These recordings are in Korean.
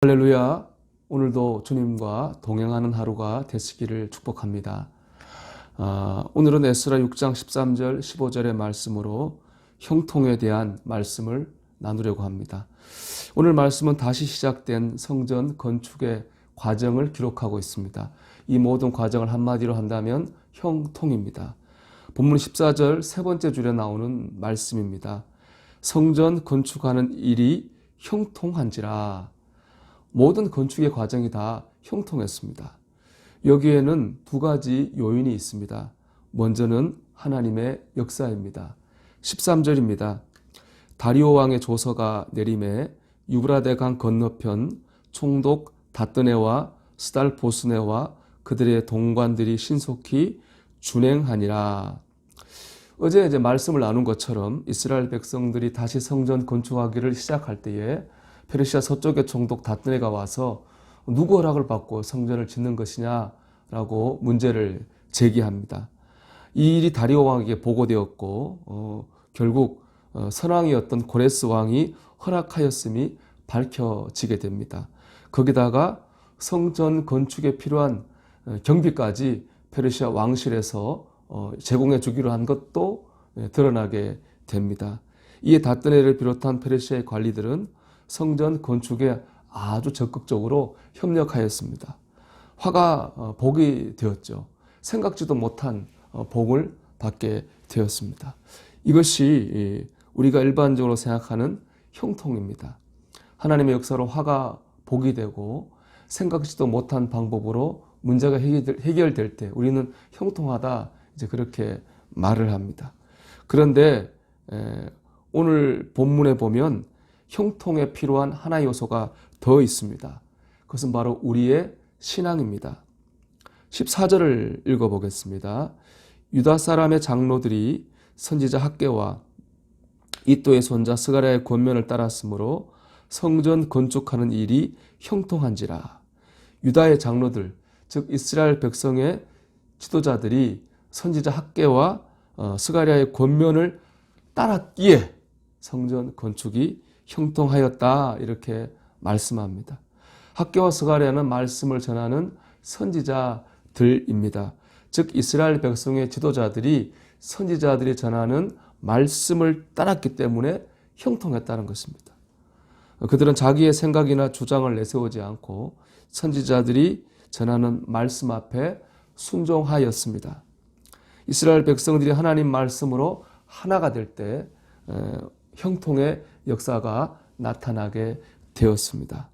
할렐루야. 오늘도 주님과 동행하는 하루가 되시기를 축복합니다. 오늘은 에스라 6장 13절 15절의 말씀으로 형통에 대한 말씀을 나누려고 합니다. 오늘 말씀은 다시 시작된 성전 건축의 과정을 기록하고 있습니다. 이 모든 과정을 한마디로 한다면 형통입니다. 본문 14절 세 번째 줄에 나오는 말씀입니다. 성전 건축하는 일이 형통한지라. 모든 건축의 과정이 다 형통했습니다. 여기에는 두 가지 요인이 있습니다. 먼저는 하나님의 역사입니다. 13절입니다. 다리오 왕의 조서가 내림에 유브라데 강 건너편 총독 다뜨네와 스달보스네와 그들의 동관들이 신속히 준행하니라. 어제 말씀을 나눈 것처럼 이스라엘 백성들이 다시 성전 건축하기를 시작할 때에 페르시아 서쪽의 총독 다뜨네가 와서 누구 허락을 받고 성전을 짓는 것이냐라고 문제를 제기합니다. 이 일이 다리오 왕에게 보고되었고 결국 선왕이었던 고레스 왕이 허락하였음이 밝혀지게 됩니다. 거기다가 성전 건축에 필요한 경비까지 페르시아 왕실에서 제공해 주기로 한 것도 드러나게 됩니다. 이에 다뜨네를 비롯한 페르시아의 관리들은 성전 건축에 아주 적극적으로 협력하였습니다. 화가 복이 되었죠. 생각지도 못한 복을 받게 되었습니다. 이것이 우리가 일반적으로 생각하는 형통입니다. 하나님의 역사로 화가 복이 되고 생각지도 못한 방법으로 문제가 해결될 때 우리는 형통하다 이제 그렇게 말을 합니다. 그런데 오늘 본문에 보면 형통에 필요한 하나의 요소가 더 있습니다. 그것은 바로 우리의 신앙입니다. 14절을 읽어보겠습니다. 유다 사람의 장로들이 선지자 학개와 이또의 손자 스가랴의 권면을 따랐으므로 성전 건축하는 일이 형통한지라. 유다의 장로들, 즉 이스라엘 백성의 지도자들이 선지자 학개와 스가랴의 권면을 따랐기에 성전 건축이 형통하였다 이렇게 말씀합니다. 학개와 스가랴는 말씀을 전하는 선지자들입니다. 즉 이스라엘 백성의 지도자들이 선지자들이 전하는 말씀을 따랐기 때문에 형통했다는 것입니다. 그들은 자기의 생각이나 주장을 내세우지 않고 선지자들이 전하는 말씀 앞에 순종하였습니다. 이스라엘 백성들이 하나님 말씀으로 하나가 될 때 형통의 역사가 나타나게 되었습니다.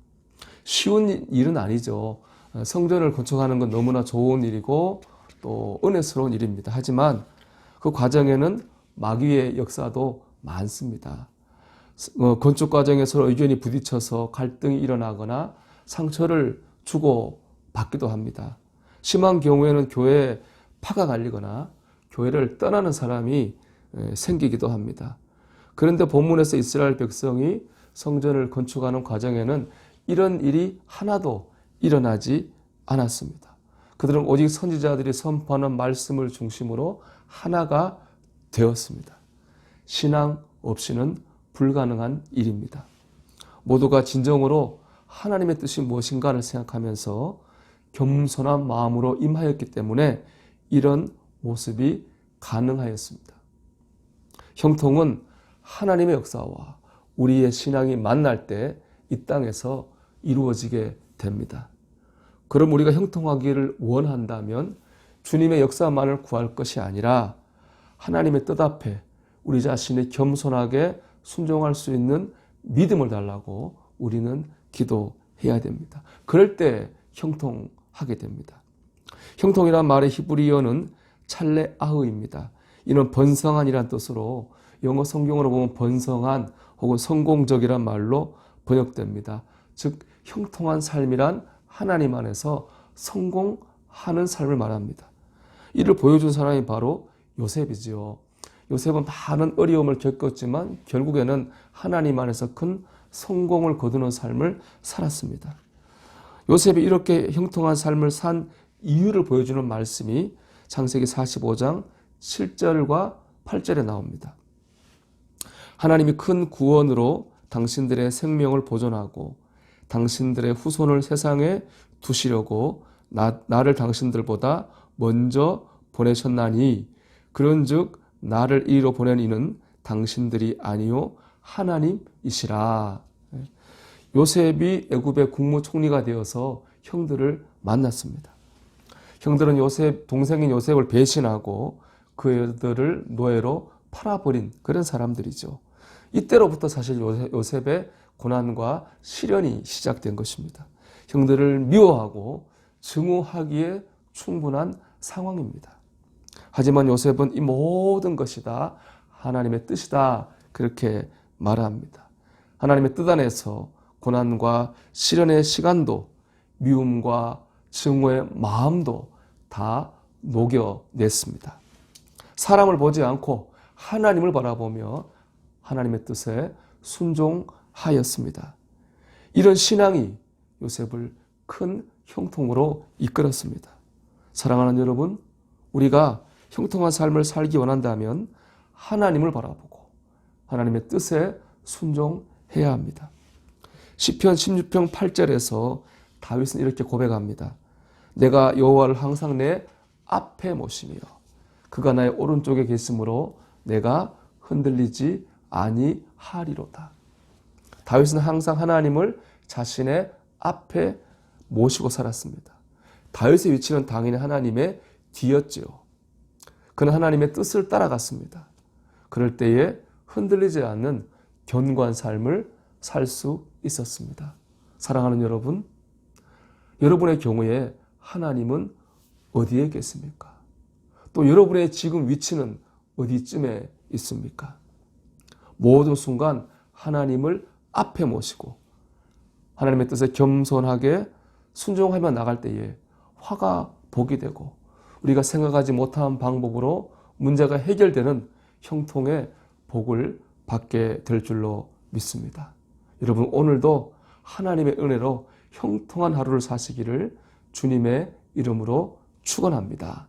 쉬운 일은 아니죠. 성전을 건축하는 건 너무나 좋은 일이고 또 은혜스러운 일입니다. 하지만 그 과정에는 마귀의 역사도 많습니다. 건축 과정에서 의견이 부딪혀서 갈등이 일어나거나 상처를 주고받기도 합니다. 심한 경우에는 교회에 파가 갈리거나 교회를 떠나는 사람이 생기기도 합니다. 그런데 본문에서 이스라엘 백성이 성전을 건축하는 과정에는 이런 일이 하나도 일어나지 않았습니다. 그들은 오직 선지자들이 선포하는 말씀을 중심으로 하나가 되었습니다. 신앙 없이는 불가능한 일입니다. 모두가 진정으로 하나님의 뜻이 무엇인가를 생각하면서 겸손한 마음으로 임하였기 때문에 이런 모습이 가능하였습니다. 형통은 하나님의 역사와 우리의 신앙이 만날 때 이 땅에서 이루어지게 됩니다. 그럼 우리가 형통하기를 원한다면 주님의 역사만을 구할 것이 아니라 하나님의 뜻 앞에 우리 자신이 겸손하게 순종할 수 있는 믿음을 달라고 우리는 기도해야 됩니다. 그럴 때 형통하게 됩니다. 형통이란 말의 히브리어는 찰레아흐입니다. 이는 번성한이란 뜻으로 영어 성경으로 보면 번성한 혹은 성공적이란 말로 번역됩니다. 즉 형통한 삶이란 하나님 안에서 성공하는 삶을 말합니다. 이를 보여준 사람이 바로 요셉이지요. 요셉은 많은 어려움을 겪었지만 결국에는 하나님 안에서 큰 성공을 거두는 삶을 살았습니다. 요셉이 이렇게 형통한 삶을 산 이유를 보여주는 말씀이 창세기 45장 7절과 8절에 나옵니다. 하나님이 큰 구원으로 당신들의 생명을 보존하고 당신들의 후손을 세상에 두시려고 나를 당신들보다 먼저 보내셨나니 그런즉 나를 이리로 보낸 이는 당신들이 아니요 하나님이시라. 요셉이 애굽의 국무총리가 되어서 형들을 만났습니다. 형들은 동생인 요셉을 배신하고 그들을 노예로 팔아버린 그런 사람들이죠. 이때로부터 사실 요셉의 고난과 시련이 시작된 것입니다. 형들을 미워하고 증오하기에 충분한 상황입니다. 하지만 요셉은 이 모든 것이 다 하나님의 뜻이다 그렇게 말합니다. 하나님의 뜻 안에서 고난과 시련의 시간도 미움과 증오의 마음도 다 녹여냈습니다. 사람을 보지 않고 하나님을 바라보며 하나님의 뜻에 순종하였습니다. 이런 신앙이 요셉을 큰 형통으로 이끌었습니다. 사랑하는 여러분, 우리가 형통한 삶을 살기 원한다면 하나님을 바라보고 하나님의 뜻에 순종해야 합니다. 시편 16편 8절에서 다윗은 이렇게 고백합니다. 내가 여호와를 항상 내 앞에 모시며 그가 나의 오른쪽에 계심으로 내가 흔들리지 아니하리로다. 다윗은 항상 하나님을 자신의 앞에 모시고 살았습니다. 다윗의 위치는 당연히 하나님의 뒤였지요. 그는 하나님의 뜻을 따라갔습니다. 그럴 때에 흔들리지 않는 견고한 삶을 살 수 있었습니다. 사랑하는 여러분, 여러분의 경우에 하나님은 어디에 계십니까? 또 여러분의 지금 위치는 어디쯤에 있습니까? 모든 순간 하나님을 앞에 모시고 하나님의 뜻에 겸손하게 순종하며 나갈 때에 화가 복이 되고 우리가 생각하지 못한 방법으로 문제가 해결되는 형통의 복을 받게 될 줄로 믿습니다. 여러분, 오늘도 하나님의 은혜로 형통한 하루를 사시기를 주님의 이름으로 축원합니다.